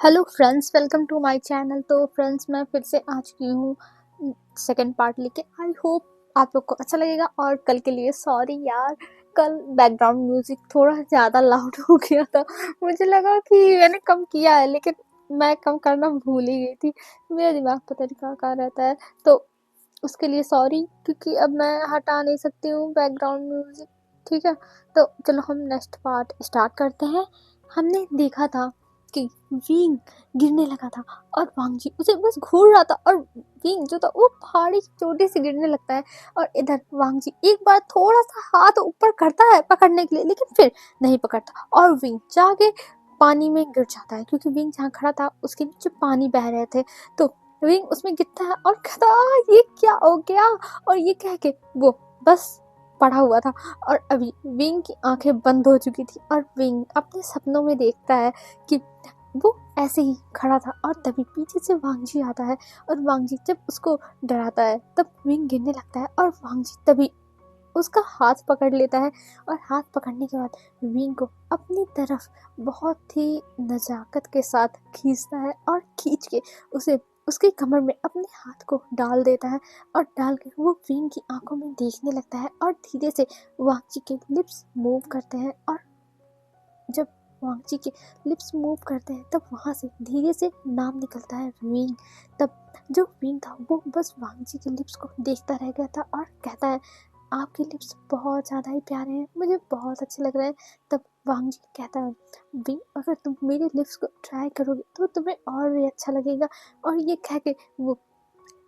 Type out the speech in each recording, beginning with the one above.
Hello friends, welcome to my channel. तो friends, मैं फिर से आ चुकी हूँ सेकंड पार्ट लेके। आई होप आप लोग को अच्छा लगेगा। और कल के लिए सॉरी यार, कल बैकग्राउंड म्यूजिक थोड़ा ज़्यादा लाउड हो गया था। मुझे लगा कि मैंने कम किया है, लेकिन मैं कम करना भूल ही गई थी। मेरा दिमाग पता नहीं कहाँ रहता है, तो उसके लिए सॉरी, क्योंकि अब मैं हटा नहीं सकती हूँ बैकग्राउंड म्यूजिक। ठीक है, तो चलो हम नेक्स्ट पार्ट स्टार्ट करते हैं। हमने देखा था कि विंग गिरने लगा था और वांगजी उसे बस घूर रहा था, और विंग जो था वो पहाड़ी की चोटी से गिरने लगता है। और इधर वांगजी एक बार थोड़ा सा हाथ ऊपर करता है पकड़ने के लिए, लेकिन फिर नहीं पकड़ता और विंग जाके पानी में गिर जाता है, क्योंकि विंग जहाँ खड़ा था उसके नीचे पानी बह रहे थे। तो विंग उसमें गिरता है और कहता ये क्या हो गया, और ये कह के वो बस पड़ा हुआ था। और अभी विंग की आंखें बंद हो चुकी थी और विंग अपने सपनों में देखता है कि वो ऐसे ही खड़ा था। और तभी पीछे से वांगजी आता है, और वांगजी जब उसको डराता है तब विंग गिरने लगता है, और वांगजी तभी उसका हाथ पकड़ लेता है। और हाथ पकड़ने के बाद विंग को अपनी तरफ बहुत ही नजाकत के साथ खींचता है, और खींच के उसे उसकी कमर में अपने हाथ को डाल देता है। और डाल के वो विंग की आंखों में देखने लगता है, और धीरे से वांगजी के लिप्स मूव करते हैं। और जब वांगची के लिप्स मूव करते हैं तब वहां से धीरे से नाम निकलता है विंग। तब जो विंग था वो बस वांगची के लिप्स को देखता रह गया था और कहता है आपके लिप्स बहुत ज़्यादा ही प्यारे हैं, मुझे बहुत अच्छे लग रहे हैं। तब वांगजी कहता है विंग, अगर तुम मेरे लिप्स को ट्राई करोगे तो तुम्हें और भी अच्छा लगेगा। और ये कह के वो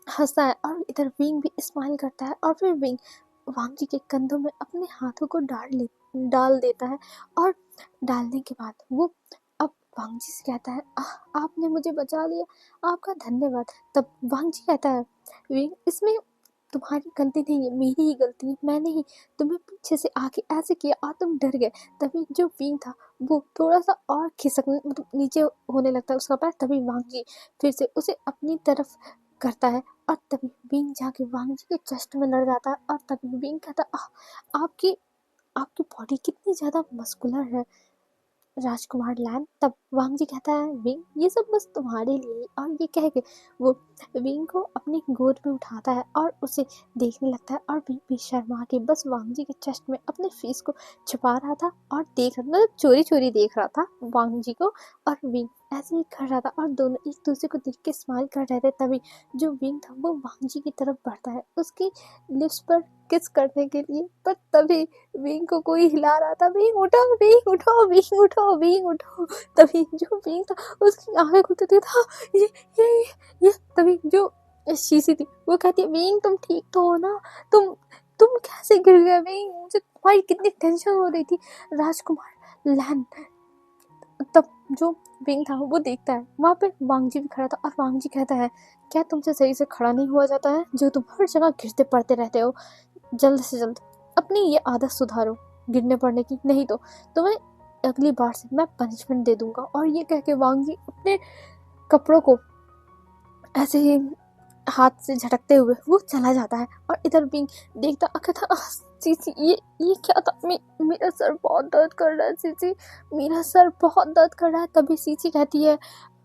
हंसता है, और इधर विंग भी स्माइल करता है। और फिर विंग वांगजी के कंधों में अपने हाथों को डाल देता है। और डालने के बाद वो अब वांगजी से कहता है आपने मुझे बचा लिया, आपका धन्यवाद। तब वांगजी कहता है विंग, इसमें तुम्हारी गलती नहीं है, मेरी ही गलती है, मैंने ही तुम्हें पीछे से आके ऐसे किया और तुम डर गए। तभी जो विंग था वो थोड़ा सा और खिसकने मतलब नीचे होने लगता है उसका पैर। तभी वांगजी फिर से उसे अपनी तरफ करता है, और तभी विंग जाके वांगजी के चेस्ट में लड़ जाता है। और तभी विंग कहता है आपकी आपकी बॉडी कितनी ज़्यादा मस्कुलर है राजकुमार लैन। तब वांगजी कहता है विंग, ये सब बस तुम्हारे लिए। और ये कह के वो विंग को अपनी गोद में उठाता है और उसे देखने लगता है। और विंग भी शर्मा के बस वांगजी के चेस्ट में अपने फेस को छुपा रहा था और देख रहा, मतलब चोरी चोरी देख रहा था वांगजी को। और विंग ऐसे ही कर रहा था, और दोनों एक दूसरे को देख के स्माइल कर रहे थे। तभी जो विंग था वो वांगजी की तरफ बढ़ता है उसकी लिप्स पर किस करने के लिए, पर तभी विंग को कोई हिला रहा था, विंग उठो, विंग उठो, विंग उठो, विंग उठो। तभी जो विंग था उसकी आंखें खुलती थी था, ये ये ये तभी जो शीशी थी वो कहती है विंग तुम ठीक तो हो ना, तुम कैसे गिर गए विंग, मुझे तुम्हारी कितनी टेंशन हो रही थी राजकुमार लैन। तब जो विंग था वो देखता है वहाँ पे वांगजी भी खड़ा था, और वांगजी कहता है क्या तुमसे सही से खड़ा नहीं हुआ जाता है, जो तुम हर जगह गिरते पड़ते रहते हो, जल्द से जल्द अपनी ये आदत सुधारो गिरने पड़ने की, नहीं तो तुम्हें अगली बार से मैं पनिशमेंट दे दूंगा। और ये कह के वांगजी अपने कपड़ों को ऐसे ही हाथ से झटकते हुए वो चला जाता है। और इधर भी देखता कहता सीसी ये क्या था, मेरा सर बहुत दर्द कर रहा है सीसी, मेरा सर बहुत दर्द कर रहा है। तभी सीसी कहती है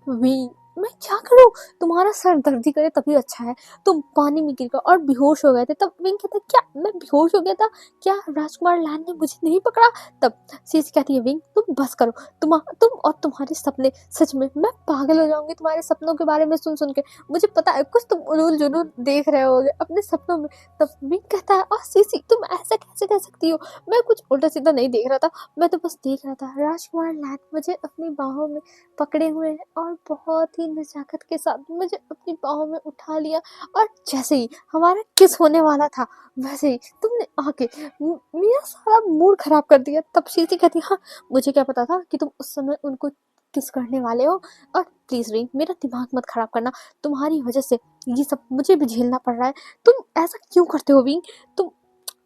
वी मैं क्या करूं, तुम्हारा सर दर्द ही करे तभी अच्छा है, तुम पानी में गिर गए और बेहोश हो गए थे। तब विंग कहता क्या मैं बेहोश हो गया था, क्या राजकुमार लैन ने मुझे नहीं पकड़ा। तब सीसी कहती है विंग तुम बस करो, तुम और तुम्हारे सपने, सच में मैं पागल हो जाऊंगी तुम्हारे सपनों के बारे में सुन सुन के, मुझे पता है कुछ तुम उलूल जुलूल देख रहे होगे अपने सपनों में। तब विंग कहता है सीसी तुम ऐसा कैसे कह सकती हो, मैं कुछ उल्टा सीधा नहीं देख रहा था, मैं तो बस देख रहा था राजकुमार लैन मुझे अपनी बाहों में पकड़े हुए हैं और बहुत ही नजाकत के साथ मुझे अपनी बाहों में उठा लिया, और जैसे ही हमारा किस होने वाला था वैसे ही तुमने आके मेरा सारा मूड खराब कर दिया। तब शीशी कहती हाँ मुझे क्या पता था कि तुम उस समय उनको किस करने वाले हो, और प्लीज विंग मेरा दिमाग मत खराब करना, तुम्हारी वजह से ये सब मुझे भी झेलना पड़ रहा है, तुम ऐसा क्यों करते हो विंग, तुम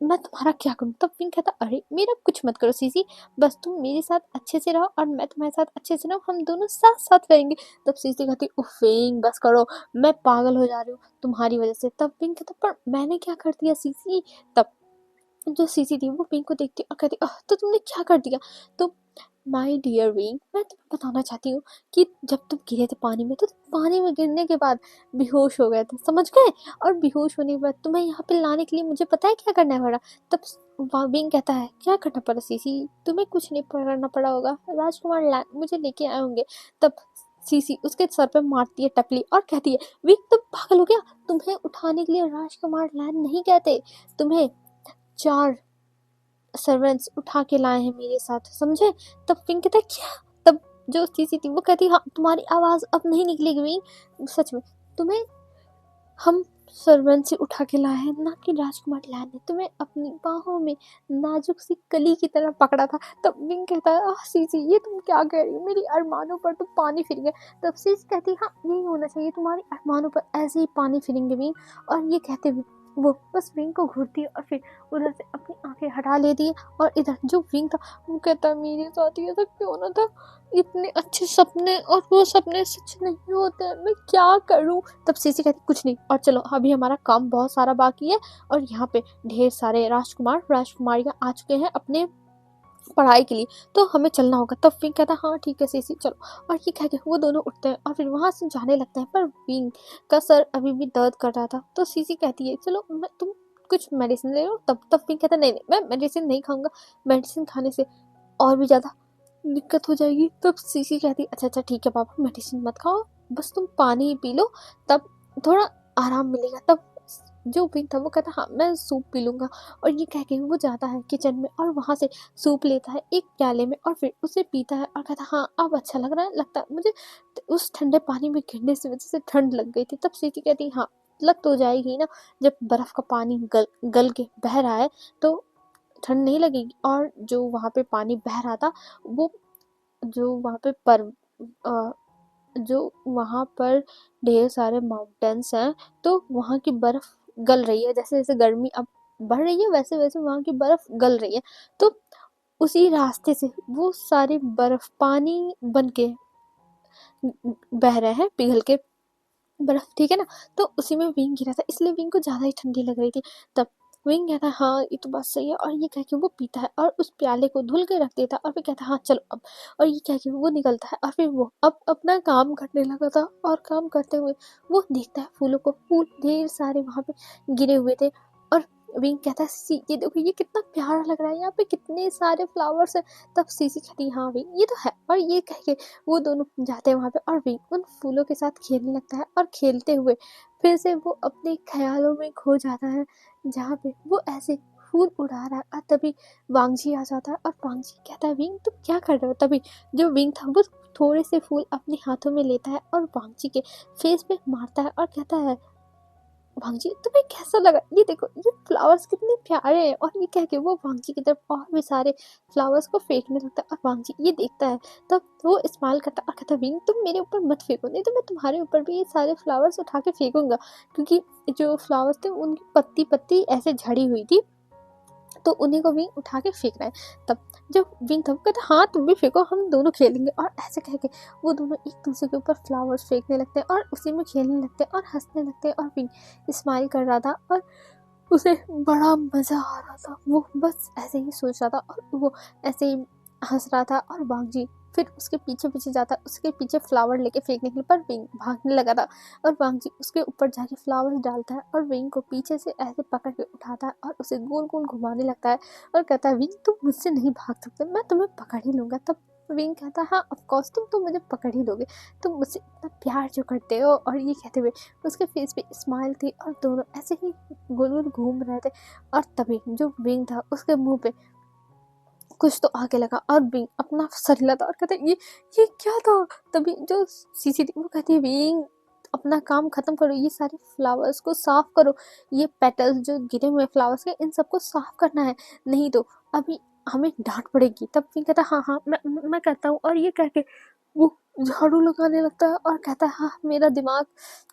मैं तुम्हारा क्या करूं। तब विंग कहता अरे मेरा कुछ मत करो सीसी, बस तुम मेरे साथ अच्छे से रहो और मैं तुम्हारे साथ अच्छे से रहूं, हम दोनों साथ साथ रहेंगे। तब सीसी कहती उफ विंग बस करो, मैं पागल हो जा रही हूँ तुम्हारी वजह से। तब विंग कहता पर मैंने क्या कर दिया सीसी। तब जो सीसी थी वो विंग को देखती और कहती तो तुमने क्या कर दिया। तो माय डियर विंग, मैं तुम्हें बताना चाहती हूँ कि जब तुम गिरे थे पानी में, तो पानी में गिरने के बाद बेहोश हो गए थे, समझ गए? और बेहोश होने के बाद तुम्हें यहाँ पे लाने के लिए मुझे पता है क्या करना पड़ा। तब विंग कहता है क्या करना पड़ा सीसी, तुम्हें कुछ नहीं करना पड़ा होगा, राजकुमार मुझे लेके आए होंगे। तब सीसी उसके सर पे मारती है टकली और कहती है विंग तुम पागल हो गया, तुम्हें उठाने के लिए राजकुमार लैंड नहीं कहते, तुम्हें 4 सर्वेंट्स उठा के लाए हैं मेरे साथ, समझे? तब विंग कहता है क्या? तब जो सीसी थी वो कहती हाँ तुम्हारी आवाज अब नहीं निकलेगी विंग, सच में तुम्हें हम सर्वेंट से उठा के लाए हैं, ना कि राजकुमार लैन ने तुम्हें अपनी बाहों में नाजुक सी कली की तरह पकड़ा था। तब विंग कहता है सीसी ये तुम क्या कह रही हो, मेरी अरमानों पर तो पानी फिर गया। तब सीसी कहती है हाँ यही होना चाहिए, तुम्हारी अरमानों पर ऐसे ही पानी फिरेंगे विंग। और ये कहते हुए वो बस विंग को घूरती है और फिर उधर से अपनी आंखें हटा लेती है। और इधर जो विंग था वो कहता है मेरे साथ ये सब क्यों ना था, इतने अच्छे सपने और वो सपने सच नहीं होते हैं, मैं क्या करूं? तब सीसी कहती कुछ नहीं, और चलो अभी हमारा काम बहुत सारा बाकी है और यहाँ पे ढेर सारे राजकुमार राजकुमारियां आ चुके हैं अपने पढ़ाई के लिए, तो हमें चलना होगा। तब विंग कहता हाँ ठीक है सीसी चलो। और ये कह के वो दोनों उठते हैं और फिर वहां से जाने लगते हैं, पर विंग का सर अभी भी दर्द कर रहा था। तो सीसी कहती है चलो तुम कुछ मेडिसिन ले लो। तब विंग कहता नहीं नहीं मैं मेडिसिन नहीं खाऊंगा, मेडिसिन खाने से और भी ज्यादा दिक्कत हो जाएगी। तब सीसी कहती अच्छा ठीक है पापा मेडिसिन मत खाओ, बस तुम पानी ही पी लो, तब थोड़ा आराम मिलेगा। तब जो विंग था वो कहता हाँ मैं सूप पी लूंगा। और ये कह के वो जाता है किचन में और वहां से सूप लेता है एक प्याले में और फिर उसे पीता है और कहता हाँ अब अच्छा लग रहा है, लगता है मुझे उस ठंडे पानी में गिरने से वजह से ठंड लग गई थी। तब सीसी कहती हाँ लग तो जाएगी ना, जब बर्फ का पानी गल के बह रहा है तो ठंड नहीं लगेगी। और जो वहां पे पानी बह रहा था वो जो वहाँ पे पर अ, जो वहाँ पर ढेर सारे माउंटेन्स हैं, तो वहाँ की बर्फ गल रही है, जैसे जैसे गर्मी अब बढ़ रही है वैसे वैसे वहाँ की बर्फ गल रही है। तो उसी रास्ते से वो सारी बर्फ पानी बन के बह रहे हैं पिघल के बर्फ, ठीक है ना? तो उसी में विंग गिरा था इसलिए विंग को ज्यादा ही ठंडी लग रही थी। तब विंग कहता है हाँ ये तो बात सही है, और ये कह के वो पीता है और उस प्याले को धुल के रख देता है और फिर कहता है हाँ चलो अब। और ये कह के वो निकलता है और फिर वो अब अपना काम करने लगा था। और काम करते हुए वो देखता है फूलों को, फूल ढेर सारे वहां पे गिरे हुए थे। और विंग कहता है सी ये देखो ये कितना प्यारा लग रहा है, यहाँ पे कितने सारे फ्लावर्स हैं। तब सीसी कहती है हाँ विंग ये तो है। और ये कह के वो दोनों जाते हैं वहां पे और विंग उन फूलों के साथ खेलने लगता है और खेलते हुए फिर से वो अपने ख्यालों में खो जाता है, जहाँ पे वो ऐसे फूल उड़ा रहा है। और तभी वांगजी आ जाता है और वांगजी कहता है विंग तुम क्या कर रहे हो। तभी जो विंग था वो थोड़े से फूल अपने हाथों में लेता है और वांगजी के फेस पे मारता है और कहता है वांगजी तुम्हें कैसा लगा, ये देखो ये फ्लावर्स कितने प्यारे हैं। और ये कह के वो वांगजी की तरफ और भी सारे फ्लावर्स को फेंकने लगता है और वांगजी ये देखता है। तब वो स्माइल करता है और कहता है विंग तुम मेरे ऊपर मत फेंको, नहीं तो मैं तुम्हारे ऊपर भी ये सारे फ्लावर्स उठा के फेंकूंगा। क्योंकि जो फ्लावर्स थे उनकी पत्ती पत्ती ऐसे झड़ी हुई थी, तो उन्हीं को विंग उठा के फेंक रहा है। तब जब विंग था वो कहता हाँ तुम भी फेंको हम दोनों खेलेंगे। और ऐसे कह के वो दोनों एक दूसरे के ऊपर फ्लावर्स फेंकने लगते हैं और उसी में खेलने लगते हैं और हंसने लगते हैं। और विंग स्माइल कर रहा था और उसे बड़ा मजा आ रहा था, वो बस ऐसे ही सोच रहा था और वो ऐसे ही हंस रहा था। और वांगजी फिर उसके पीछे पीछे जाता है उसके पीछे फ्लावर लेके फेंकने के लिए, पर विंग भागने लगा था और वांगजी उसके ऊपर जाके फ्लावर्स डालता है और विंग को पीछे से ऐसे पकड़ के उठाता है और उसे गोल गोल घुमाने लगता है और कहता है विंग तुम मुझसे नहीं भाग सकते, मैं तुम्हें पकड़ ही लूंगा। तब विंग कहता है हाँ ऑफकोर्स तुम तो मुझे पकड़ ही लोगे, तुम मुझसे इतना प्यार जो करते हो। और ये कहते हुए उसके फेस पे स्माइल थी और दोनों ऐसे ही गोल गोल घूम रहे थे। और तभी जो विंग था उसके मुंह पे कुछ तो आगे लगा और विंग अपना सर हिलाता और कहता ये क्या था। तभी जो सीसीटीवी वो कहती है विंग अपना काम खत्म करो, ये सारे फ्लावर्स को साफ करो, ये पेटल्स जो गिरे हुए फ्लावर्स के इन सबको साफ करना है, नहीं तो अभी हमें डांट पड़ेगी। तब विंग कहता हाँ हाँ मैं करता हूँ। और ये कह के वो झाड़ू लगाने लगता है और कहता है हाँ मेरा दिमाग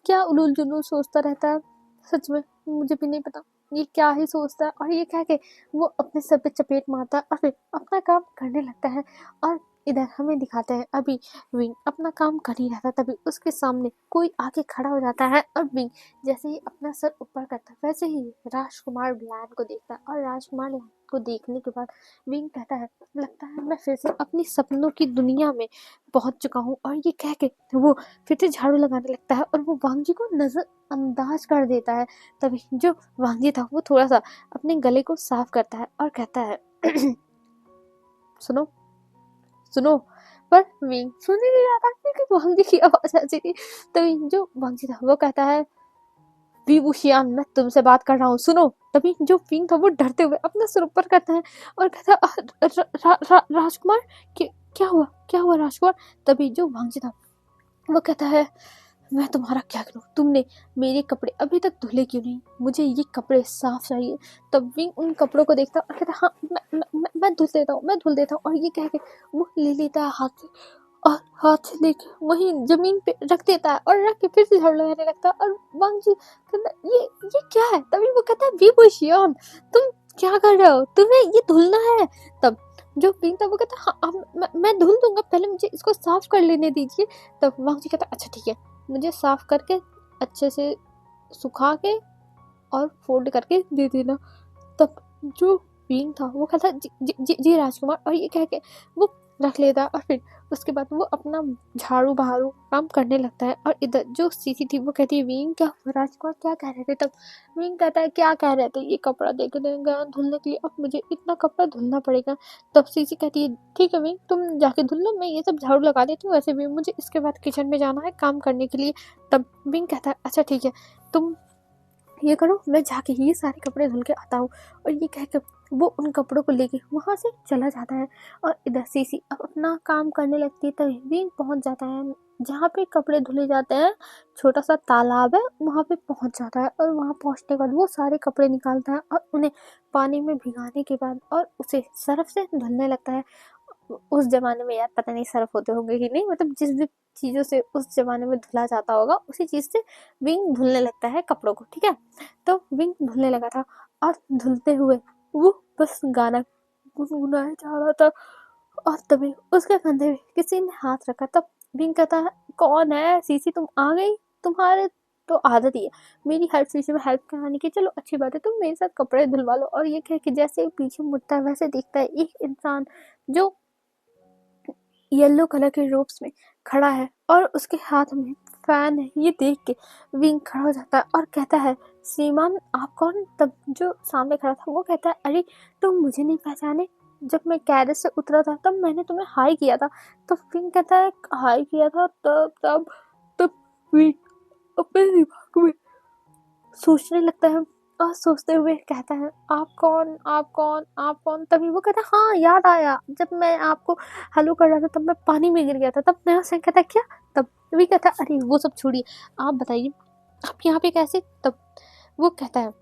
क्या उलूल जुलूल सोचता रहता है, सच में मुझे भी नहीं पता ये क्या ही सोचता है। और ये कह के वो अपने सर पे चपेट मारता है और फिर अपना काम करने लगता है। और इधर हमें दिखाते हैं अभी विंग अपना काम कर ही रहता है, तभी उसके सामने कोई आके खड़ा हो जाता है और विंग जैसे ही अपना सर ऊपर करता है वैसे ही राजकुमार ब्लैन को देखता है और राजकुमार ब्लैन को देखने के बाद विंग कहता है लगता है मैं फिर से अपनी सपनों की दुनिया में पहुंच चुका हूँ, और ये कह के वो फिर से झाड़ू लगाने लगता है और वो वांग जी को नजरअंदाज कर देता है। तभी जो वांग जी था वो थोड़ा सा अपने गले को साफ करता है और कहता है सुनो सुनो, पर विंग सुन ही नहीं रहा था क्योंकि वांग जी की आवाज ऐसी थी। तभी जो वांग जी था वो कहता है वी वुशियान, मैं तुमसे बात कर रहा हूँ, सुनो। तभी जो विंग था वो डरते हुए अपना सिर ऊपर करता है और कहता है राजकुमार, क्या हुआ राजकुमार। तभी जो वांग जी था वो कहता है मैं तुम्हारा क्या करूं, तुमने मेरे कपड़े अभी तक धुले क्यों नहीं, मुझे ये कपड़े साफ चाहिए। तब विंग उन कपड़ों को देखता और कहता हाँ मैं धुल देता हूँ, और ये कह के वो ले लेता है हाथ से और हाथ से लेके वहीं जमीन पे रख देता है और रख के फिर से झाड़ू लगाने लगता है। और वांग जी कहता ये क्या है। तभी वो कहता है विभूषण, तुम क्या कर रहे हो, तुम्हें ये धुलना है। तब जो पिंक था वो कहता हाँ मैं धुल दूंगा, पहले मुझे इसको साफ कर लेने दीजिए। तब वांग जी कहता अच्छा ठीक है, मुझे साफ करके अच्छे से सुखा के और फोल्ड करके दे देना। तब जो बीइंग था वो कहता जी राजकुमार, और ये कह के वो रख लेता है और फिर उसके बाद वो अपना झाड़ू बहारू काम करने लगता है। और इधर जो सीसी थी वो कहती है बीइंग क्या राजकुमार क्या कह रहे थे। तब बीइंग कहता है क्या कह रहे थे, ये कपड़ा देखने गया धुलने के लिए, अब मुझे इतना कपड़ा धुलना पड़ेगा। तब सीसी कहती है ठीक है बीइंग तुम जाके धुल लो, मैं ये सब झाड़ू लगा देती हूँ, वैसे भी मुझे इसके बाद किचन में जाना है काम करने के लिए। तब बीइंग कहता है अच्छा ठीक है, तुम ये करो, मैं जाके ये सारे कपड़े धुल के आता हूँ। और ये कह के वो उन कपड़ों को लेके वहाँ से चला जाता है। और इधर सीसी अब अपना काम करने लगती है। तभी विंग पहुँच जाता है जहाँ पे कपड़े धुले जाते हैं, छोटा सा तालाब है, वहाँ पे पहुँच जाता है। और वहाँ पहुँचने के बाद वो सारे कपड़े निकालता है और उन्हें पानी में भिगाने के बाद और उसे सर्फ से धुलने लगता है। उस जमाने में यार पता नहीं सर्फ होते होंगे कि नहीं, मतलब जिस भी चीज़ों से उस जमाने में धुला जाता होगा उसी चीज़ से विंग धुलने लगता है कपड़ों को, ठीक है। तो विंग धुलने लगा था और धुलते हुए वो बस गाना गुनगुनाया जा रहा था। और तभी उसके कंधे पे किसी ने हाथ रखा। तब विंग कहता है कौन है, सीसी तुम आ गई, तुम्हारे तो आदत ही है मेरी हर चीज़ में हेल्प कराने की, चलो अच्छी बात है तुम मेरे साथ कपड़े धुलवा लो। और ये कह के जैसे पीछे मुड़ता है वैसे देखता है एक इंसान जो येलो कलर के रोब्स में खड़ा है और उसके हाथ में फैन है। ये देख के विंग खड़ा हो जाता है और कहता है श्रीमान आप कौन। तब जो सामने खड़ा था वो कहता है अरे तुम मुझे नहीं पहचाने, जब मैं कैरेज से उतरा था तब मैंने तुम्हें हाई किया था। तो विंग कहता है हाई किया था, तब तब तब विंग अपने दिमाग में सोचने लगता है और सोचते हुए कहता है आप कौन आप कौन आप कौन। तभी वो कहता है हाँ याद आया, जब मैं आपको हेलो कर रहा था तब मैं पानी में गिर गया था। तब नया सिंह कहता है क्या। तब भी कहता है अरे वो सब छोड़िए, आप बताइए आप यहाँ पे कैसे। तब वो कहता है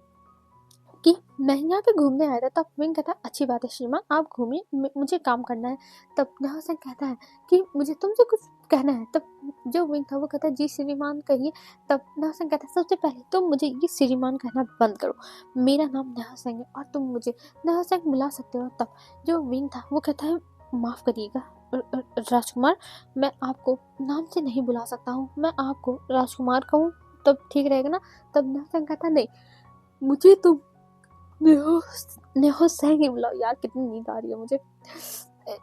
कि मैं यहाँ पे घूमने आया था। तब विंग कहता है अच्छी बात है श्रीमान आप घूमिए, मुझे काम करना है। तब नहा सिंह कहता है कि मुझे तुमसे कुछ कहना है। तब जो विंग था वो कहता है जी श्रीमान कहिए। तब नहा सिंह कहता है सबसे पहले तुम मुझे ये श्रीमान कहना बंद करो, मेरा नाम नहा सिंह है और तुम मुझे नहा सिंह बुला सकते हो। तब जो विंग था वो कहता है माफ़ करिएगा राजकुमार, मैं आपको नाम से नहीं बुला सकता हूँ, मैं आपको राजकुमार कहूँ तब ठीक रहेगा ना। तब नहा सिंह कहता नहीं, मुझे तुम नेहो सैंग ही बुलाओ। यार कितनी नींद आ रही है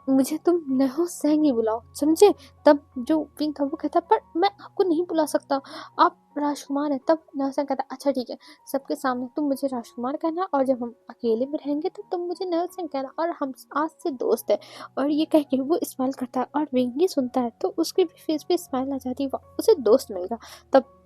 मुझे तुम नेहो सैंग ही बुलाओ समझे। तब जो विंग था वो कहता पर मैं आपको नहीं बुला सकता, आप राजकुमार हैं। तब नेहो सैंग कहता अच्छा ठीक है, सबके सामने तुम मुझे राजकुमार कहना और जब हम अकेले में रहेंगे तो तुम मुझे नेहो सैंग कहना और हम आज से दोस्त है। और ये कह के वो स्माइल करता है और विंग ही सुनता है तो उसके भी फेस पे स्माइल आ जाती है, उसे दोस्त मिल गया। तब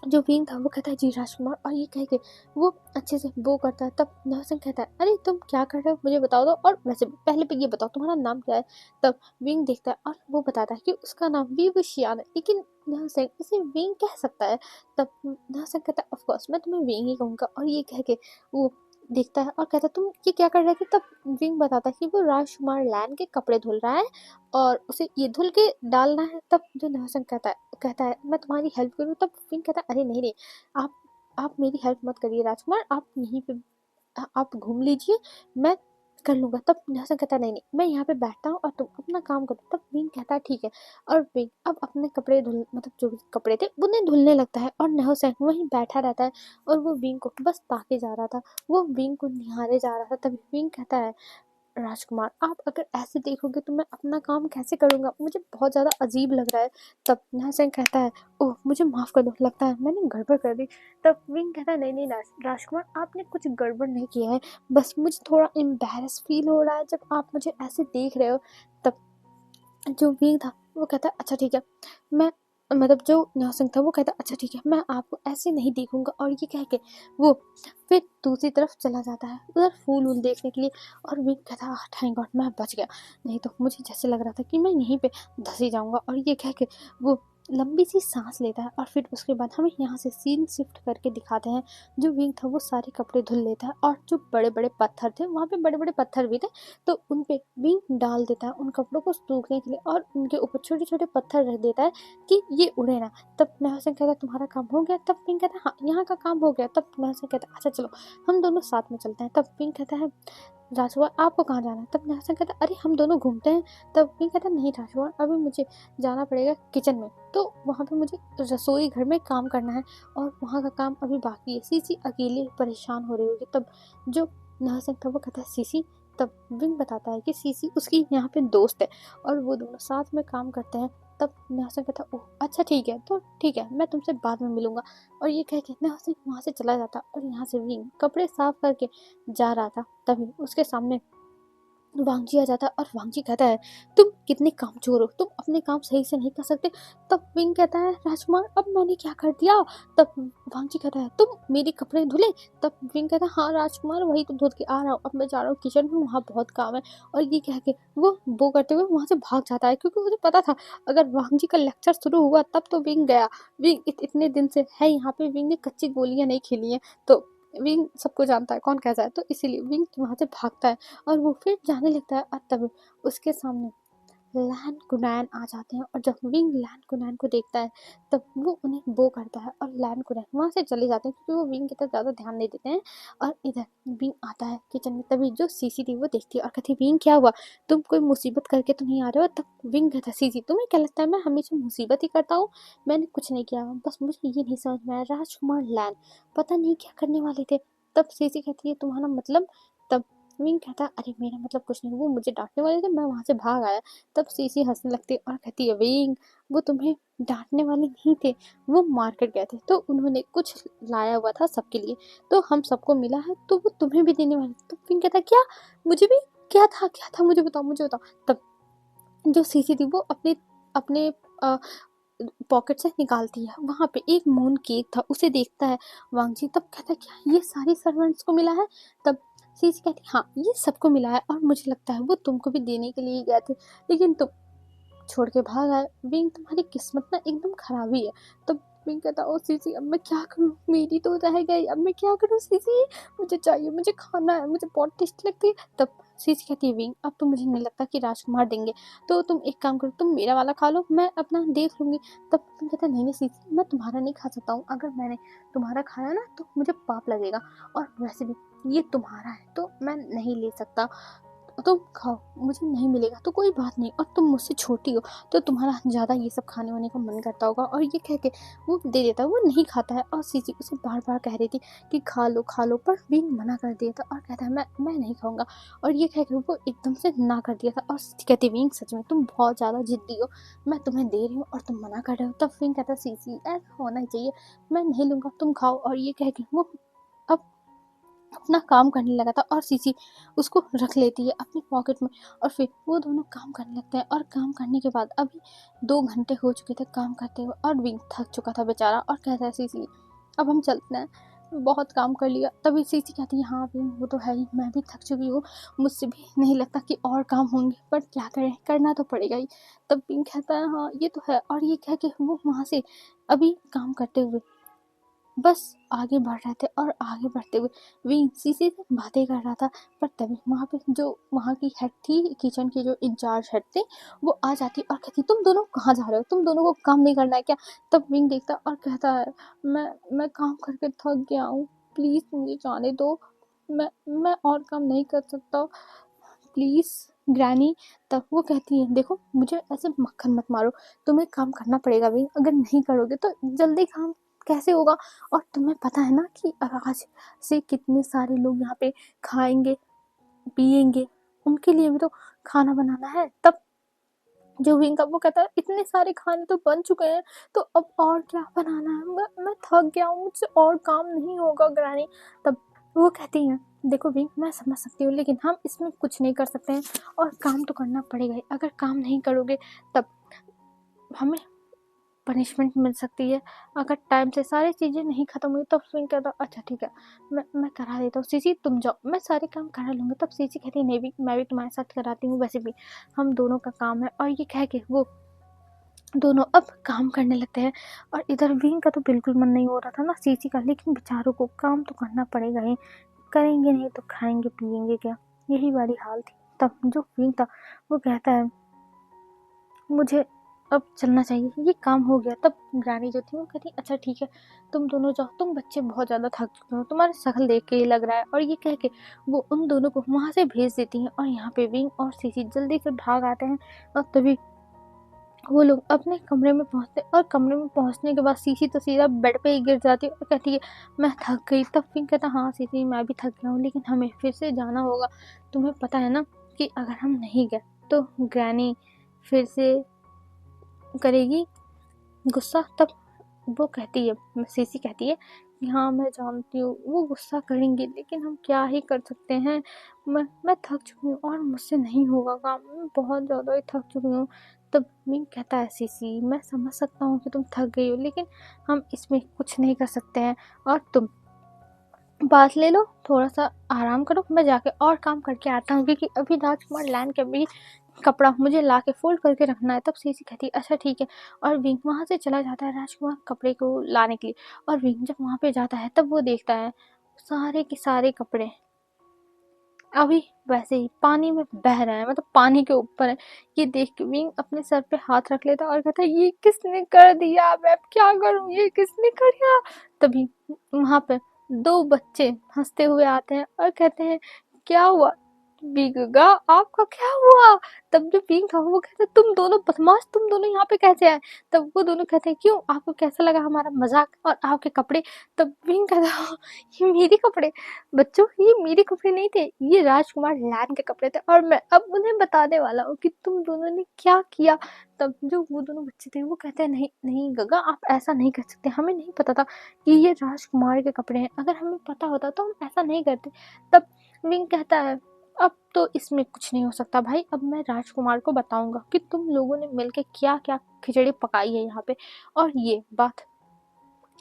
जो विंग था वो कहता है जी राजकुमार, और ये कह के वो अच्छे से वो करता है। तब नरसिंह कहता है अरे तुम क्या कर रहे हो मुझे बता दो, और वैसे भी पहले पे ये बताओ तुम्हारा नाम क्या है। तब विंग देखता है और वो बताता है कि उसका नाम विभूषण है, लेकिन नरसिंह इसे विंग कह सकता है। तब नरसिंह कहता है ऑफकोर्स मैं तुम्हें विंग ही कहूँगा। और ये कह के वो देखता है और कहता है तुम ये क्या कर रहे थे। तब विंग बताता है कि वो राजकुमार लैन के कपड़े धुल रहा है और उसे ये धुल के डालना है। तब जो नरसिंह कहता है मैं तुम्हारी हेल्प करूँ। तब विंग कहता है अरे नहीं नहीं, आप मेरी हेल्प मत करिए राजकुमार, आप यहीं पे आप घूम लीजिए, मैं कर लूँगा। तब नेहा कहता है नहीं, नहीं मैं यहाँ पे बैठता हूँ और तुम अपना काम करो। तब विंग कहता है ठीक है। और विंग अब अपने कपड़े धुल मतलब जो भी कपड़े थे उन्हें धुलने लगता है और नेहा वहीं बैठा रहता है और वो विंग को बस ताके जा रहा था, वो विंग को निहारे जा रहा था। तभी विंग कहता है राजकुमार आप अगर ऐसे देखोगे तो मैं अपना काम कैसे करूँगा, मुझे बहुत ज़्यादा अजीब लग रहा है। तब नासिर कहता है ओह मुझे माफ़ कर दो, लगता है मैंने गड़बड़ कर दी। तब विंग कहता है नहीं नहीं राजकुमार आपने कुछ गड़बड़ नहीं किया है, बस मुझे थोड़ा एम्बैरस फील हो रहा है जब आप मुझे ऐसे देख रहे हो। तब जो विंग था वो कहता है अच्छा ठीक है, मैं मतलब जो नासिर था वो कहता है अच्छा ठीक है मैं आपको ऐसे नहीं देखूंगा। और ये कह के वो फिर दूसरी तरफ चला जाता है उधर फूल वूल देखने के लिए। और विंग कहता है थैंक गॉड मैं बच गया, नहीं तो मुझे जैसे लग रहा था कि मैं यहीं पे धंस ही जाऊंगा। और ये कह के वो लंबी सी सांस लेता है और फिर उसके बाद हमें यहाँ से सीन शिफ्ट करके दिखाते हैं। जो विंग था वो सारे कपड़े धुल लेता है और जो बड़े बड़े पत्थर थे वहाँ पे बड़े बड़े पत्थर भी थे, तो उन पे विंग डाल देता है उन कपड़ों को सूखने के लिए और उनके ऊपर छोटे छोटे पत्थर रख देता है कि ये उड़े ना। तब नेहा कहता है तुम्हारा काम हो गया। तब विंग कहता है हाँ यहाँ का काम हो गया। तब नेहा कहता है अच्छा चलो हम दोनों साथ में चलते हैं। तब विंग कहता है राजकुमार आपको कहाँ जाना है। तब नेहा कहता है अरे हम दोनों घूमते हैं। तब विंग कहता है नहीं राजकुमार अभी मुझे जाना पड़ेगा किचन में, तो वहाँ पे मुझे रसोई घर में काम करना है और वहाँ का काम अभी बाकी है। सीसी अकेले परेशान हो रही होगी। तब जो नेहा था वो कहता है सीसी। तब विंग बताता है कि सीसी उसकी यहाँ पे दोस्त है और वो दोनों साथ में काम करते हैं। तब नेहा कहता है ओह अच्छा ठीक है, तो ठीक है मैं तुमसे बाद में मिलूंगा। और ये कह के नेहा वहाँ से चला जाता और यहाँ से विंग कपड़े साफ करके जा रहा था। तभी उसके सामने वांगजी आ जाता है और वांगजी कहता है तुम कितने कामचोर हो, तुम अपने काम सही से नहीं कर सकते। तब विंग कहता है राजकुमार अब मैंने क्या कर दिया। तब वांगजी कहता है तुम मेरे कपड़े धुले। तब विंग कहता है हाँ राजकुमार वही तो धुल के आ रहा हूँ, अब मैं जा रहा हूँ किचन में, वहाँ बहुत काम है। और ये कह के वो करते हुए वहाँ से भाग जाता है क्योंकि मुझे पता था अगर वांगजी का लेक्चर शुरू हुआ तब तो विंग गया। विंग इतने दिन से है यहाँ पे, विंग ने कच्ची गोलियां नहीं खेली हैं, तो विंग सबको जानता है कौन कैसा है, तो इसीलिए विंग वहाँ से भागता है और वो फिर जाने लगता है। और तभी उसके सामने लैन कुनैन आ जाते हैं और जब विंग लैन कुनैन को देखता है तब वो उन्हें वो करता है और लैन कुनैन वहाँ से चले जाते हैं क्योंकि वो विंग की तरफ ज़्यादा ध्यान नहीं देते हैं। और इधर विंग आता है किचन में, तभी जो सीसी थी वो देखती है और कहती है विंग क्या हुआ, तुम कोई मुसीबत करके तो नहीं आ रहे हो। तब विंग कहता है सीसी तुम्हें क्या लगता है मैं हमेशा मुसीबत ही करता हूँ, मैंने कुछ नहीं किया, बस मुझे ये नहीं समझ में आया राजकुमार लैन पता नहीं क्या करने वाले थे। तब सीसी कहती है तुम्हारा मतलब। तब विंग कहता है अरे मेरा मतलब कुछ नहीं, वो मुझे डांटने वाले थे मैं वहां से भाग आया। तब सीसी हंसने लगती है और कहती है विंग वो तुम्हें डांटने वाले नहीं थे, वो मार्केट गए थे तो उन्होंने कुछ लाया हुआ था सबके लिए, तो हम सबको मिला है तो वो तुम्हें भी देने वाले थे। तो विंग कहता है क्या, मुझे भी, क्या था मुझे बताओ मुझे बताओ। तब जो सीसी थी वो अपने अपने पॉकेट से निकालती है, वहां पे एक मून केक था उसे देखता है वांगजी। तब कहता है क्या ये सारी सर्वेंट्स को मिला है। तब सीसी कहती है हाँ ये सबको मिला है और मुझे लगता है वो तुमको भी देने के लिए गए थे लेकिन तुम छोड़ के भाग आए। विंग तुम्हारी किस्मत ना एकदम खराब ही है। तब विंग कहता ओ सीसी अब मैं क्या करूँ, मेरी तो रह गई, अब मैं क्या करूँ सीसी, मुझे चाहिए, मुझे खाना है, मुझे बहुत टेस्टी लगती है। तब सीसी कहती है विंग अब तो मुझे नहीं लगता कि राजकुमार देंगे, तो तुम एक काम करो तुम मेरा वाला खा लो मैं अपना देख लूंगी। तब विंग कहता नहीं नहीं सीसी मैं तुम्हारा नहीं खा सकता हूँ, अगर मैंने तुम्हारा खाया ना तो मुझे पाप लगेगा, और वैसे भी ये तुम्हारा है तो मैं नहीं ले सकता, तुम खाओ मुझे नहीं मिलेगा तो कोई बात नहीं, और तुम मुझसे छोटी हो तो तुम्हारा ज़्यादा ये सब खाने वाने का मन करता होगा। और ये कह के वो दे देता है, वो नहीं खाता है और सीसी उसे बार बार कह रही थी कि खा लो पर विंग मना कर दिया था और कहता है मैं नहीं खाऊंगा। और ये कह के वो एकदम से ना कर दिया था और कहती विंग सच में तुम बहुत ज़्यादा जिद्दी हो, मैं तुम्हें दे रही हूँ और तुम मना कर रहे हो। तब विंग कहता है सीसी ऐसा होना ही चाहिए, मैं नहीं लूँगा तुम खाओ। और ये कह के वो अब अपना काम करने लगा था और सीसी उसको रख लेती है अपनी पॉकेट में और फिर वो दोनों काम करने लगते हैं। और काम करने के बाद अभी 2 घंटे हो चुके थे काम करते हुए और विंग थक चुका था बेचारा और कहता है सीसी अब हम चलते हैं, बहुत काम कर लिया। तभी सीसी कहती है हाँ विंग वो तो है ही, मैं भी थक चुकी हूँ, मुझसे भी नहीं लगता कि और काम होंगे पर क्या करें करना तो पड़ेगा ही। तब विंग कहता है हाँ ये तो है, और ये कह के वो वहाँ से अभी काम करते हुए बस आगे बढ़ रहे थे और आगे बढ़ते हुए विंग सीसी से बातें कर रहा था। पर तभी वहाँ पे जो वहाँ की हेड थी किचन की, जो इंचार्ज हेड थे, वो आ जाती और कहती तुम दोनों कहाँ जा रहे हो, तुम दोनों को काम नहीं करना है क्या। तब विंग देखता और कहता है मैं काम करके थक गया हूँ, प्लीज़ मुझे जाने दो, मैं और काम नहीं कर सकता। Please granny. तब वो कहती है देखो मुझे ऐसे मक्खन मत मारो, तुम्हें काम करना पड़ेगा भी, अगर नहीं करोगे तो जल्दी काम कैसे होगा। और तुम्हें पता है ना कि आज से कितने सारे लोग यहाँ पे खाएंगे पिएंगे, उनके लिए भी तो खाना बनाना है। तब जो विंग का वो कहता है इतने सारे खाने तो बन चुके हैं, तो अब और क्या बनाना है, मैं थक गया हूँ, मुझसे और काम नहीं होगा ग्रैनी। तब वो कहती है देखो विंग मैं समझ सकती हूँ, लेकिन हम इसमें कुछ नहीं कर सकते हैं, और काम तो करना पड़ेगा ही। अगर काम नहीं करोगे तब हमें पनिशमेंट मिल सकती है। अगर टाइम से सारी चीज़ें नहीं ख़त्म हुई तब स्विंग कहता अच्छा ठीक है, मैं करा देता हूँ, सीसी तुम जाओ, मैं सारे काम करा लूँगा। तब सीसी कहती नहीं भी, मैं भी तुम्हारे साथ कराती हूँ, वैसे भी हम दोनों का काम है। और ये कह के वो दोनों अब काम करने लगते हैं। और इधर विंग का तो बिल्कुल मन नहीं हो रहा था ना सीसी का, लेकिन बेचारों को काम तो करना पड़ेगा ही, करेंगे नहीं तो खाएंगे पिएंगे क्या, यही वाली हाल थी। तब जो विंग था वो कहता है मुझे अब चलना चाहिए, ये काम हो गया। तब ग्रैनी जो थी वो कहती अच्छा ठीक है, तुम दोनों जाओ, तुम बच्चे बहुत ज़्यादा थक चुके हो, तुम्हारी शक्ल देख के ही लग रहा है। और ये कह के वो उन दोनों को वहाँ से भेज देती हैं। और यहाँ पे विंग और सीसी जल्दी से भाग आते हैं। और तभी वो लोग अपने कमरे में पहुँचते, और कमरे में पहुँचने के बाद सीसी तो सीधा बेड पे ही गिर जाती है और कहती है मैं थक गई। तब विंग कहता हाँ सीसी मैं भी थक गया हूँ, लेकिन हमें फिर से जाना होगा, तुम्हें पता है ना कि अगर हम नहीं गए तो ग्रैनी फिर से करेगी गुस्सा। तब वो कहती है सीसी कहती है कि हाँ मैं जानती हूँ वो गुस्सा करेंगे, लेकिन हम क्या ही कर सकते हैं, मैं थक चुकी हूँ और मुझसे नहीं होगा काम, मैं बहुत ज़्यादा ही थक चुकी हूँ। तब विंग कहता है सीसी मैं समझ सकता हूँ कि तुम थक गई हो, लेकिन हम इसमें कुछ नहीं कर सकते हैं, और तुम बात ले लो, थोड़ा सा आराम करो, मैं जाके और काम करके आता हूँ, क्योंकि अभी राजकुमार लैंड के भी कपड़ा मुझे ला के फोल्ड करके रखना है। तब सीसी कहती है अच्छा ठीक है, और विंग वहाँ से चला जाता है राजकुमार कपड़े को लाने के लिए। और विंग जब वहाँ पे जाता है तब वो देखता है सारे के सारे कपड़े अभी वैसे ही पानी में बह रहे हैं, मतलब पानी के ऊपर है। ये देख के विंग अपने सर पे हाथ रख लेता है और कहता है ये किसने कर दिया, मैं अब क्या करूं, ये किसने कर दिया। तभी वहां पे दो बच्चे हंसते हुए आते हैं और कहते हैं क्या हुआ बिगुगा, आपका क्या हुआ। तब जो पिंक था वो कहते तुम दोनों बदमाश, तुम दोनों यहाँ पे कैसे आए। तब वो दोनों कहते हैं क्यों, आपको कैसा लगा हमारा मजाक और आपके कपड़े। तब पिंक कहता ये मेरे कपड़े, बच्चों ये मेरे कपड़े नहीं थे, ये राजकुमार लैन के कपड़े थे, और मैं अब उन्हें बताने वाला हूँ कि तुम दोनों ने क्या किया। तब जो वो दोनों बच्चे थे वो कहते हैं नहीं नहीं गगा आप ऐसा नहीं कर सकते, हमें नहीं पता था कि ये राजकुमार के कपड़े हैं, अगर हमें पता होता तो हम ऐसा नहीं करते। तब विंग कहता है अब तो इसमें कुछ नहीं हो सकता भाई, अब मैं राजकुमार को बताऊंगा कि तुम लोगों ने मिलके क्या क्या खिचड़ी पकाई है यहाँ पे, और ये बात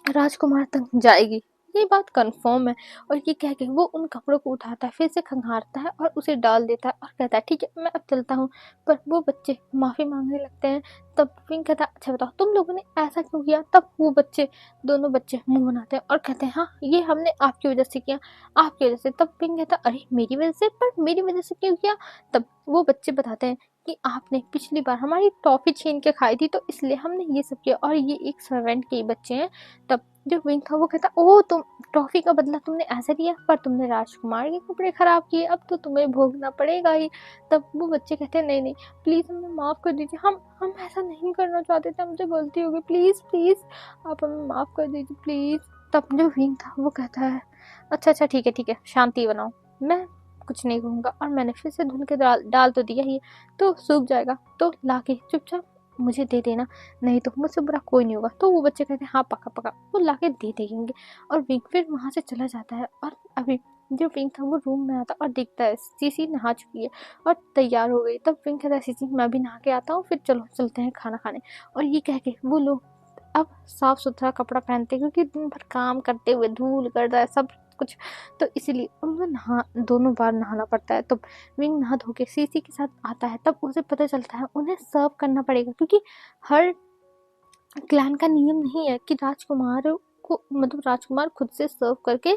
राजकुमार तक जाएगी, ये बात कंफर्म है। और ये कह के वो उन कपड़ों को उठाता है, फिर से खंगारता है और उसे डाल देता है और कहता है ठीक है मैं अब चलता हूँ। पर वो बच्चे माफ़ी मांगने लगते हैं। तब विंग कहता है अच्छा बताओ तुम लोगों ने ऐसा क्यों किया। तब वो बच्चे दोनों बच्चे मुंह बनाते हैं और कहते हैं हाँ ये हमने आपकी वजह से किया, आपकी वजह से। तब विंग कहता अरे मेरी वजह से, पर मेरी वजह से क्यों किया। तब वो बच्चे बताते हैं कि आपने पिछली बार हमारी टॉफी छीन के खाई थी, तो इसलिए हमने ये सब किया, और ये एक सर्वेंट के ही बच्चे हैं। तब जो विंग था वो कहता ओह तुम टॉफी का बदला तुमने ऐसे लिया, पर तुमने राजकुमार के कपड़े खराब किए, अब तो तुम्हें भोगना पड़ेगा ही। तब वो बच्चे कहते हैं नहीं नहीं प्लीज़ हमें माफ़ कर दीजिए, हम ऐसा नहीं करना चाहते थे, हमसे गलती हो गई, प्लीज़ प्लीज़ आप हमें माफ़ कर दीजिए प्लीज़। तब जो विंग था वो कहता है अच्छा ठीक है शांति बनाओ, मैं कुछ नहीं कहूँगा, और मैंने फिर से धुल के डाल तो दिया ही, तो सूख जाएगा, तो लाके चुपचाप मुझे दे देना, नहीं तो मुझसे बुरा कोई नहीं होगा। तो वो बच्चे कहते हैं हाँ पक्का पक्का, वो लाके दे देंगे। और विंग फिर वहाँ से चला जाता है। और अभी जो विंग था वो रूम में आता और देखता है सीसी नहा चुकी है और तैयार हो गई। तब विंग कहता है सीसी मैं भी नहा के आता हूँ, फिर चलो चलते हैं खाना खाने। और ये कह के वो लोग अब साफ सुथरा कपड़ा पहनते हैं, क्योंकि दिन भर काम करते हुए धूल करता है सब कुछ, तो इसीलिए उनको दोनों बार नहाना पड़ता है। तो विंग नहा धो के सीसी के साथ आता है। तब उसे पता चलता है उन्हें सर्व करना पड़ेगा, क्योंकि हर क्लैन का नियम नहीं है कि राजकुमार को, मतलब राजकुमार खुद से सर्व करके,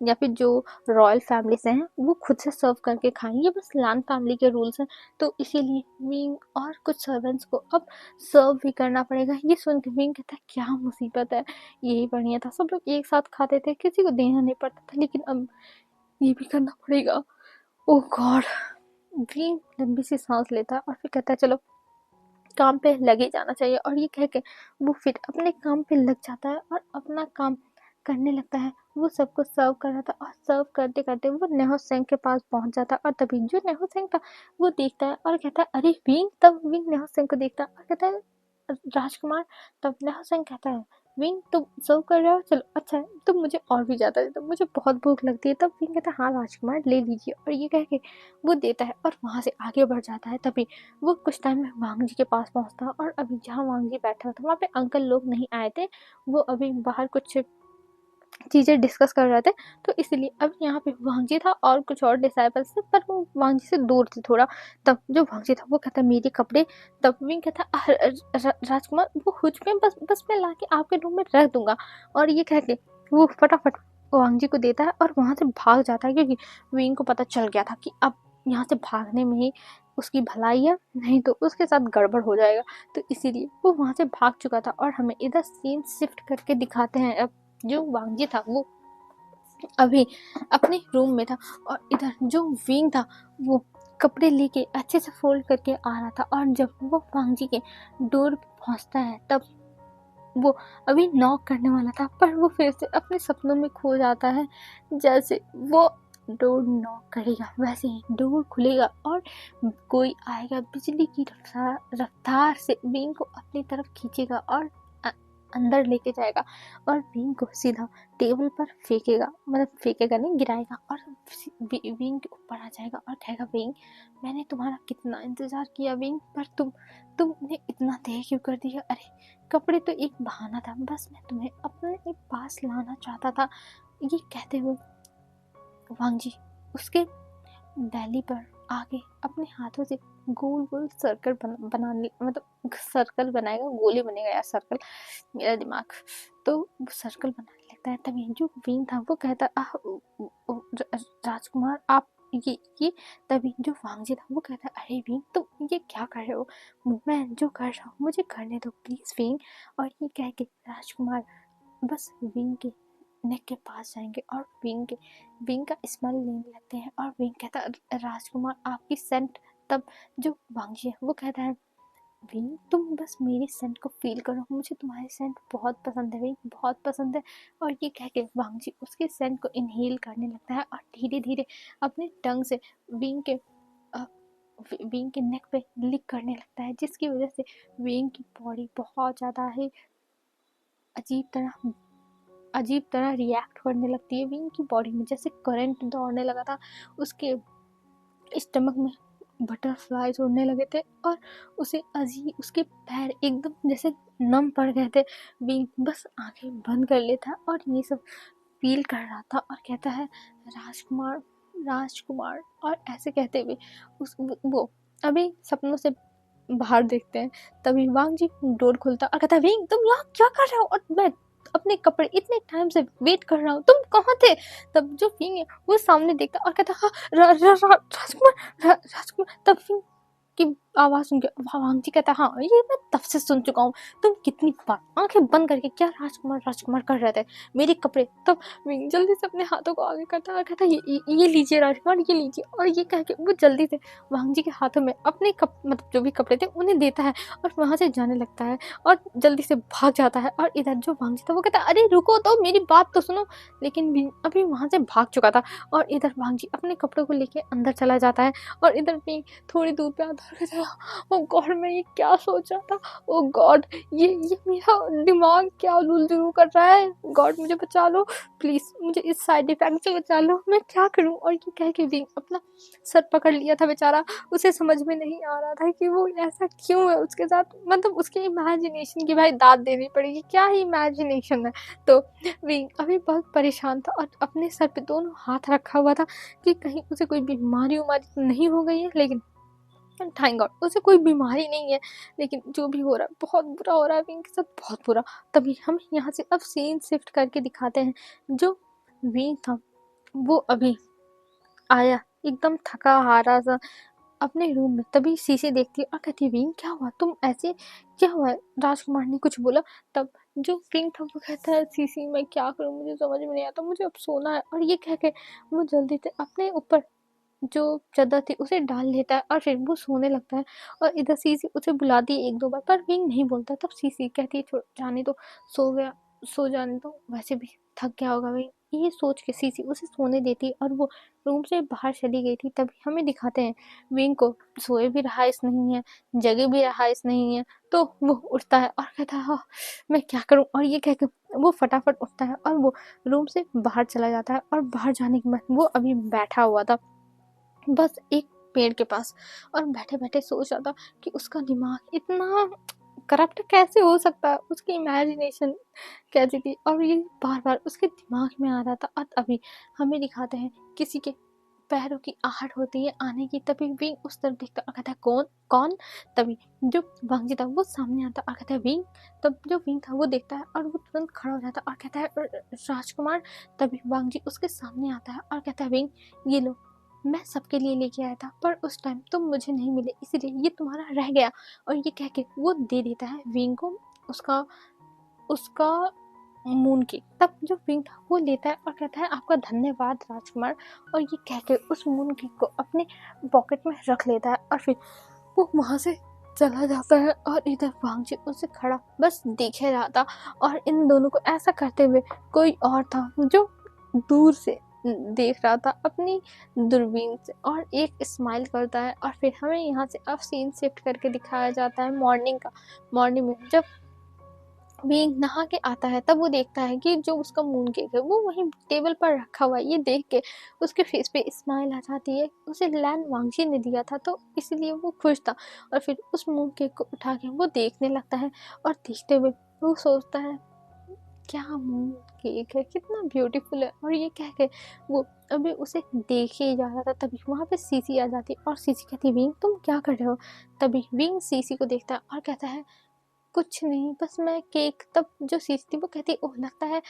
या फिर जो रॉयल फैमिली से हैं वो खुद से सर्व करके खाएंगे, बस लैन फैमिली के रूल्स हैं। तो इसीलिए विंग और कुछ सर्वेंट्स को अब सर्व भी करना पड़ेगा। ये सुन के विंग कहता है क्या मुसीबत है, यही बढ़िया था, सब लोग एक साथ खाते थे, किसी को देना नहीं पड़ता था, लेकिन अब ये भी करना पड़ेगा। ओह गॉड, विंग लंबी सी सांस लेता है और फिर कहता है चलो काम पे लगे जाना चाहिए, और ये कह के वो फिर अपने काम पे लग जाता है और अपना काम करने लगता है। वो सबको सर्व कर रहा था और सर्व करते करते वो नेहो सेंग के पास पहुंच जाता है, और तभी जो नेहो सेंग था वो देखता है और कहता है अरे विंग। तब विंग नेहो सेंग को देखता है और कहता है राजकुमार। तब नेहो सेंग कहता है विंग तुम सर्व कर रहे हो, चलो अच्छा है, तुम मुझे और भी ज़्यादा दे दो, मुझे बहुत भूख लगती है। तब विंग कहता है हाँ राजकुमार ले लीजिए, और ये कह के वो देता है और वहाँ से आगे बढ़ जाता है। तभी वो कुछ टाइम में वांग जी के पास पहुंचता, और अभी जहाँ वांग जी बैठा था वहाँ पे अंकल लोग नहीं आए थे, वो अभी बाहर कुछ चीज़ें डिस्कस कर रहे थे, तो इसीलिए अब यहाँ पे वांग जी था और कुछ और डिसाइपल्स थे, पर वो वांग जी से दूर थे थोड़ा। तब जो वांग जी था वो कहता मेरे कपड़े। तब विंग कहता राजकुमार वो हुज में बस बस मैं ला के आपके रूम में रख दूंगा, और ये कह के वो फटाफट वांग जी को देता है और वहाँ से भाग जाता है, क्योंकि विंग को पता चल गया था कि अब यहाँ से भागने में ही उसकी भलाई है, नहीं तो उसके साथ गड़बड़ हो जाएगा। तो इसीलिए वो वहाँ से भाग चुका था, और हमें इधर सीन शिफ्ट करके दिखाते हैं। अब जो वांग जी था वो अभी अपने रूम में था, और इधर जो विंग था वो कपड़े लेके अच्छे से फोल्ड करके आ रहा था, और जब वो वांग जी के डोर पे पहुंचता है तब वो अभी नॉक करने वाला था, पर वो फिर से अपने सपनों में खो जाता है। जैसे वो डोर नॉक करेगा वैसे ही डोर खुलेगा और कोई आएगा बिजली की रफ्तार से विंग को अपनी तरफ खींचेगा और अंदर लेके जाएगा, और विंग को सीधा टेबल पर फेंकेगा, मतलब फेंकेगा नहीं, गिराएगा, और विंग के ऊपर आ जाएगा और कहेगा विंग मैंने तुम्हारा कितना इंतजार किया विंग, पर तुमने इतना देर क्यों कर दिया। अरे कपड़े तो एक बहाना था, बस मैं तुम्हें अपने पास लाना चाहता था। ये कहते हुए वांग जी उसके बैली पर आके अपने हाथों से गोल गोल सर्कल बनाने, मतलब सर्कल बनाएगा, गोली बनेगा या सर्कल, मेरा दिमाग। तो वो सर्कल बनाने लगता है। तभी जो विंग था वो कहता राजकुमार आप ये तभी जो वांग जी था वो कहता है अरे विंग तुम ये क्या कर रहे हो, मैं जो कर रहा हूँ मुझे करने दो प्लीज विंग। और ये कह के राजकुमार बस विंग के नेक के पास जाएंगे और विंग का स्मेल लेने लगते हैं, और विंग कहता है राजकुमार आपकी सेंट। तब जो वांगजी है वो कहता है विंग तुम बस मेरी सेंट को फील करो, मुझे तुम्हारी सेंट बहुत पसंद है विंग, बहुत पसंद है। और ये कह के वांगजी उसके सेंट को इनहेल करने लगता है और धीरे धीरे अपने टंग से विंग के विंग के नेक पे लिक करने लगता है, जिसकी वजह से विंग की बॉडी बहुत ज़्यादा ही अजीब तरह रिएक्ट करने लगती है। विंग की बॉडी में जैसे करंट दौड़ने लगा था, उसके स्टमक में बटरफ्लाइज उड़ने लगे थे, और उसे अजीब उसके पैर एकदम जैसे नम पड़ गए थे। विंग बस आंखें बंद कर लेता और ये सब फील कर रहा था, और कहता है राजकुमार राजकुमार। और ऐसे कहते हुए वो अभी सपनों से बाहर देखते हैं। तभी वांग जी डोर खुलता और कहता विंग तुम यहाँ क्या कर रहे हो, और मैं अपने कपड़े इतने टाइम से वेट कर रहा हूँ, तुम कहाँ थे। तब जो विंग है वो सामने देखता और कहता हाँ राजकुमार। तब विंग की आवाज सुन के वांग जी कहता हाँ ये मैं तब से सुन चुका हूँ, तुम कितनी बार आंखें बंद करके क्या राजकुमार राजकुमार कर रहे थे मेरे कपड़े। तब विंग जल्दी से अपने हाथों को आगे करता और कहता ये लीजिए राजकुमार ये लीजिए, और ये कह के वो जल्दी से वांग जी के हाथों में अपने मतलब जो भी कपड़े थे उन्हें देता है और वहां से जाने लगता है और जल्दी से भाग जाता है। और इधर जो वांग जी था वो कहता है अरे रुको तो मेरी बात तो सुनो, लेकिन विंग अभी वहां से भाग चुका था। और इधर वांग जी अपने कपड़ों को लेके अंदर चला जाता है, और इधर विंग थोड़ी दूर पे आता है। ओ गॉड मैं ये क्या सोच रहा था, ओ गॉड ये मेरा दिमाग क्या लुलझुलू कर रहा है, गॉड मुझे बचा लो प्लीज, मुझे इस साइड इफेक्ट से बचा लो, मैं क्या करूं। और ये कह के विंग अपना सर पकड़ लिया था बेचारा, उसे समझ में नहीं आ रहा था कि वो ऐसा क्यों है उसके साथ, मतलब उसके इमेजिनेशन की भाई दाद देनी पड़ेगी, क्या ही इमेजिनेशन है। तो विंग अभी बहुत परेशान था और अपने सर पे दोनों हाथ रखा हुआ था कि कहीं उसे कोई बीमारी उमारी नहीं हो गई है, लेकिन थैंक गॉड उसे कोई बीमारी नहीं है। लेकिन जो भी हो रहा है बहुत बुरा हो रहा है विंग के साथ, बहुत बुरा। तभी हम यहाँ से अब सीन शिफ्ट करके दिखाते हैं। जो विंग था वो अभी आया एकदम थका हारा सा अपने रूम में, तभी शीशे देखती है और कहती है विंग क्या हुआ तुम ऐसे, क्या हुआ है। राजकुमार ने कुछ बोला। तब जो विंग था वो कहता है शीशी मैं क्या करूँ मुझे समझ में नहीं आता, मुझे अब सोना है। और ये कह के वो जल्दी से अपने ऊपर जो चादर थी उसे डाल लेता है और फिर वो सोने लगता है। और इधर सीसी उसे बुलाती है 1-2 बार पर विंग नहीं बोलता। तब सीसी कहती है छोड़ जाने दो, सो गया, सो जाने दो, वैसे भी थक गया होगा विंग। ये सोच के सीसी उसे सोने देती है और वो रूम से बाहर चली गई थी। तभी हमें दिखाते हैं विंग को सोए भी रहा इस नहीं है, जगे भी रहा इस नहीं है। तो वो उठता है और कहता है हाँ मैं क्या करूँ, और ये कह के वो फटाफट उठता है और वो रूम से बाहर चला जाता है। और बाहर जाने के बाद वो अभी बैठा हुआ था बस एक पेड़ के पास और बैठे बैठे सोच रहा था कि उसका दिमाग इतना करप्ट कैसे हो सकता है, उसकी इमेजिनेशन कैसी थी और ये बार बार उसके दिमाग में आ रहा था। और अभी हमें दिखाते हैं किसी के पैरों की आहट होती है आने की। तभी विंग उस तरफ देखता और कहता है कौन कौन। तभी जो वांगजी था वो सामने आता और कहता है विंग। तब जो विंग था वो देखता है और वो तुरंत खड़ा हो जाता है और कहता है राजकुमार। तभी वांगजी उसके सामने आता है और कहता है विंग ये लो, मैं सबके लिए लेके आया था पर उस टाइम तुम मुझे नहीं मिले इसीलिए ये तुम्हारा रह गया। और ये कह के वो दे देता है विंग को उसका उसका मून केक। तब जो विंग था वो लेता है और कहता है आपका धन्यवाद राजकुमार। और ये कह के उस मून केक को अपने पॉकेट में रख लेता है और फिर वो वहां से चला जाता है। और इधर वांगजी उसे खड़ा बस देखे रहा था और इन दोनों को ऐसा करते हुए कोई और था जो दूर से देख रहा था अपनी दूरबीन से और एक स्माइल करता है। और फिर हमें यहाँ से अब सीन शिफ्ट करके दिखाया जाता है मॉर्निंग का। मॉर्निंग में जब विंग नहा के आता है तब वो देखता है कि जो उसका मून केक है वो वहीं टेबल पर रखा हुआ है। ये देख के उसके फेस पे स्माइल आ जाती है। उसे लैन वांगजी ने दिया था तो इसलिए वो खुश था। और फिर उस मून केक को उठा के वो देखने लगता है और देखते हुए वो सोचता है क्या मून केक है, कितना ब्यूटीफुल है। और ये कह के वो अभी उसे देखे ही जा रहा था तभी वहाँ पे सीसी आ जाती है और सीसी कहती विंग तुम क्या कर रहे हो। तभी विंग सीसी को देखता है और कहता है कुछ नहीं बस मैं केक। तब जो सीसी थी वो कहती ओह लगता है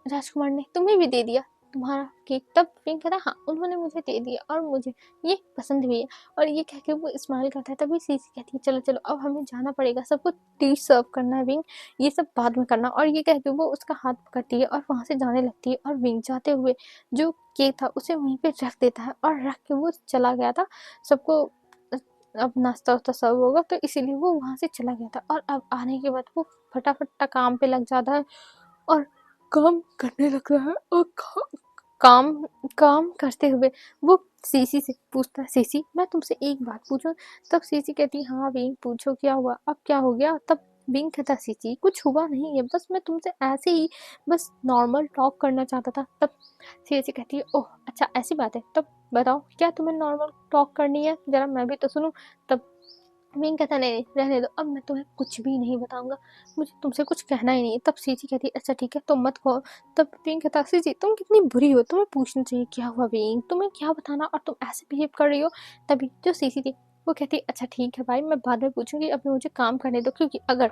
राजकुमार ने तुम्हें भी दे दिया तुम्हारा केक। तब विंग कहता हाँ उन्होंने मुझे दे दिया और मुझे ये पसंद भी है। और ये कह के वो स्माइल करता है। तभी सीसी कहती है चलो चलो अब हमें जाना पड़ेगा, सबको डिश सर्व करना है विंग, ये सब बाद में करना। और ये कह के वो उसका हाथ पकड़ती है और वहां से जाने लगती है। और विंग जाते हुए जो केक था उसे वहीं पे रख देता है और रख के वो चला गया था। सबको अब नाश्ता वास्ता सर्व होगा तो इसीलिए वो वहां से चला गया था। और अब आने के बाद वो फटाफट काम पे लग जाता है और काम करने लग रहा है। और काम काम करते हुए वो सीसी से पूछता है सीसी मैं तुमसे एक बात पूछूं। तब सीसी कहती हाँ विंग पूछो क्या हुआ, अब क्या हो गया। तब विंग कहता सीसी कुछ हुआ नहीं है बस मैं तुमसे ऐसे ही बस नॉर्मल टॉक करना चाहता था। तब सीसी कहती है ओह अच्छा ऐसी बात है, तब बताओ क्या तुम्हें नॉर्मल टॉक करनी है, जरा मैं भी तो सुनूं। तब विंग कहता नहीं नहीं रहने दो, अब मैं तुम्हें कुछ भी नहीं बताऊंगा, मुझे तुमसे कुछ कहना ही नहीं है। तब सीसी कहती अच्छा ठीक है तुम मत कहो। तब विंग कहता सीसी तुम कितनी बुरी हो, तुम्हें पूछना चाहिए क्या हुआ विंग, तुम्हें क्या बताना और तुम ऐसे बिहेव कर रही हो। तभी जो सीसी थी वो कहती अच्छा ठीक है भाई मैं बाद में पूछूंगी, अभी मुझे काम करने दो क्योंकि अगर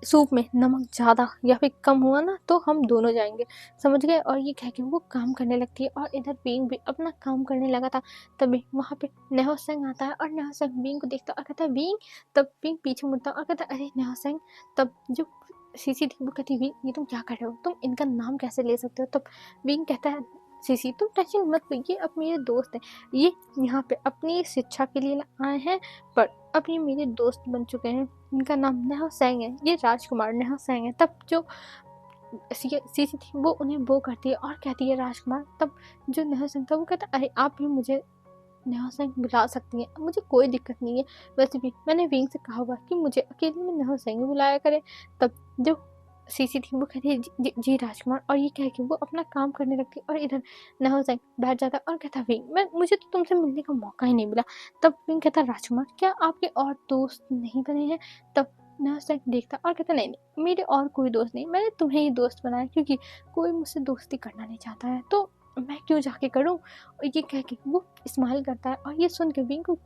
सूप में नमक ज़्यादा या फिर कम हुआ ना तो हम दोनों जाएंगे, समझ गए। और ये कह के वो काम करने लगती है और इधर बींग भी अपना काम करने लगा था। तभी वहाँ पे नेहो सिंह आता है और नेहो सिंह बींग को देखता और कहता है बींग। तब बींग पीछे मुड़ता और कहता अरे नेहो सिंह। तब जो सीसी थी वो कहती बींग ये तुम क्या कर रहे हो, तुम इनका नाम कैसे ले सकते हो। तब बींग कहता है सीसी तुम टेंशन मत लो, ये अब मेरे दोस्त हैं, ये यहाँ पे अपनी शिक्षा के लिए आए हैं पर अब ये मेरे दोस्त बन चुके हैं, इनका नाम नेहा सेंग है, ये राजकुमार नेहा सेंग है। तब जो सीसी थी वो उन्हें वो करती है और कहती है राजकुमार। तब जो नेहा सेंग था वो कहता अरे आप भी मुझे नेहा सेंग बुला सकती हैं, मुझे कोई दिक्कत नहीं है, वैसे भी मैंने विंग से कहा हुआ कि मुझे अकेले में नेहा सेंग बुलाया करे। तब जो सीसी थी वो कहती है जी राजकुमार। और ये कह के वो अपना काम करने लगती है और इधर नेहा सेंग बैठ जाता है और कहता विंग मैं मुझे तो तुमसे मिलने का मौका ही नहीं मिला। तब विंग कहता राजकुमार क्या आपके और दोस्त नहीं बने हैं। तब नेहा सेंग देखता और कहता नहीं नहीं मेरे और कोई दोस्त नहीं, मैंने तुम्हें ही दोस्त बनाया क्योंकि कोई मुझसे दोस्ती करना नहीं चाहता है तो मैं क्यों जाके करूं। और ये कह के वो स्माइल करता है और ये सुन के विंग को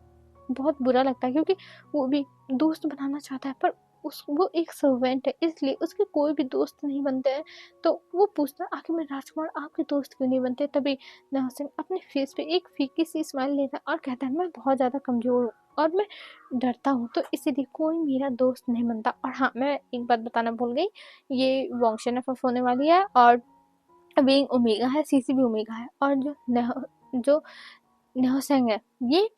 बहुत बुरा लगता है क्योंकि वो भी दोस्त बनाना चाहता है पर वो एक सर्वेंट है इसलिए उसके कोई भी दोस्त नहीं बनते हैं। तो वो पूछता है आखिर में राजकुमार आपके दोस्त क्यों नहीं बनते। तभी नेहा सिंह अपने फेस पे एक फीकी सी स्माइल लेता है और कहता है मैं बहुत ज़्यादा कमज़ोर हूँ और मैं डरता हूँ तो इसीलिए कोई मेरा दोस्त नहीं बनता। और हाँ मैं एक बात बताना भूल गई, ये वॉन्गशन एफ होने वाली है और विंग ओमेगा है, सीसी भी ओमेगा है। और जो न्योसेंग है ये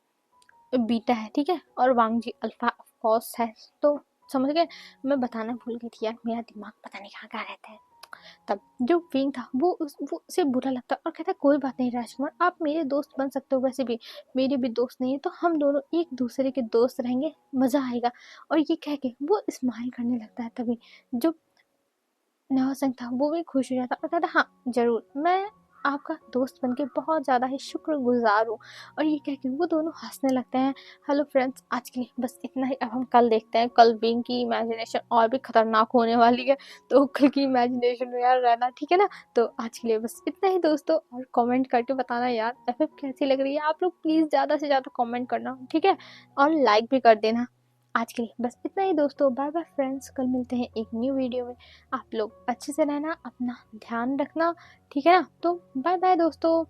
बीटा है, ठीक है, और वांग जी अल्फा ऑफ कोर्स है। तो समझ गए। मैं बताना भूल गई थी यार, मेरा दिमाग पता नहीं कहाँ रहता है। तब जो विंग था वो उसे बुरा लगता और कहता कोई बात नहीं राजकुमार, आप मेरे दोस्त बन सकते हो, वैसे भी मेरे भी दोस्त नहीं है, तो हम दोनों एक दूसरे के दोस्त रहेंगे, मजा आएगा। और ये कह के वो स्माइल करने लगता है। तभी जो नौसिंह था वो भी खुश हो जाता और कहता हाँ जरूर, मैं आपका दोस्त बनके बहुत ज़्यादा ही शुक्रगुजार हूँ। और ये कह के वो दोनों हंसने लगते हैं। हेलो फ्रेंड्स, आज के लिए बस इतना ही। अब हम कल देखते हैं, कल विंग की इमेजिनेशन और भी खतरनाक होने वाली है, तो कल की इमेजिनेशन में यार रहना, ठीक है ना। तो आज के लिए बस इतना ही दोस्तों, और कमेंट करके बताना यार एफएफ कैसी लग रही है। आप लोग प्लीज़ ज़्यादा से ज़्यादा कमेंट करना, ठीक है, और लाइक भी कर देना। आज के लिए बस इतना ही दोस्तों, बाय बाय फ्रेंड्स, कल मिलते हैं एक न्यू वीडियो में। आप लोग अच्छे से रहना, अपना ध्यान रखना, ठीक है ना। तो बाय बाय दोस्तों।